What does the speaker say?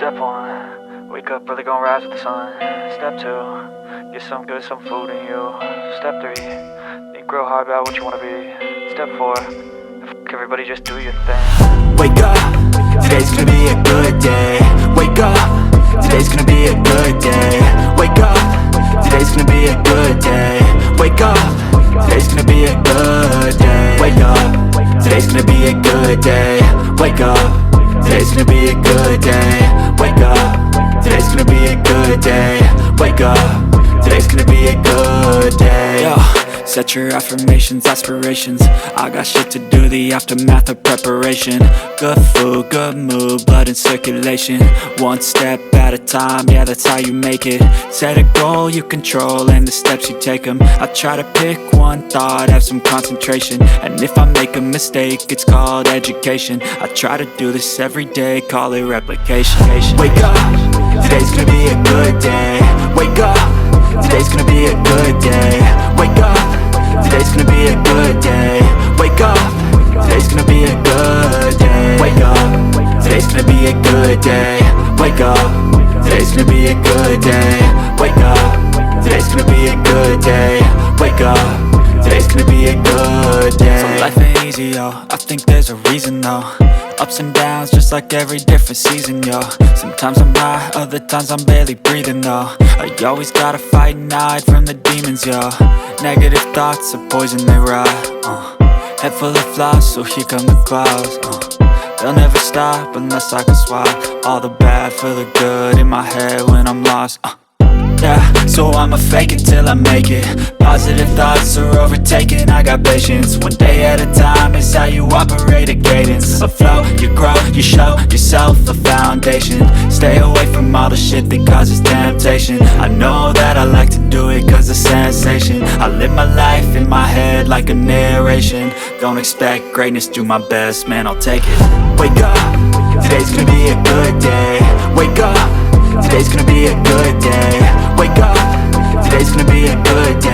Step 1, wake up early, gonna rise with the sun. Step 2, get some good, some food in you. Step 3, think real hard about what you wanna be. Step 4, everybody just do your thing. Wake up, today's gonna be a good day. Wake up, today's gonna be a good day. Wake up, today's gonna be a good day. Wake up, today's gonna be a good day. Wake up, today's gonna be a good day. Wake up, today's gonna be a good day. Wake up, today's gonna be a good day. Wake up, today's gonna be a good day. Yo, set your affirmations, aspirations. I got shit to do, the aftermath of preparation. Good food, good mood, blood in circulation. One step at a time, yeah, that's how you make it. Set a goal you control and the steps you take them. I try to pick one thought, have some concentration. And if I make a mistake, it's called education. I try to do this every day, call it replication. Wake up, today's gonna be a good day. Wake up, today's gonna be a good day. Wake up, today's gonna be a good day. Wake up, today's gonna be a good day. Wake up, today's gonna be a good day. Wake up, today's gonna be a good day. Wake up, today's gonna be a good day. Wake up, today's gonna be a good day. So life ain't easy, yo, I think there's a reason though. Ups and downs, just like every different season, yo. Sometimes I'm high, other times I'm barely breathing, though. I always gotta fight and hide from the demons, yo. Negative thoughts are poison, they rot. Head full of flies, so here come the clouds. They'll never stop unless I can swap all the bad for the good in my head when I'm lost. Yeah, so I'ma fake it till I make it. Positive thoughts are overtaken, I got patience. One day at a time is how you operate a cadence. A flow, you grow, you show yourself a foundation. Stay away from all the shit that causes temptation. I know that I like to do it cause it's sensation. I live my life in my head like a narration. Don't expect greatness, do my best, man, I'll take it. Wake up, today's gonna be a good day. Wake up, today's gonna be a good day. Wake up, today's gonna be a good day.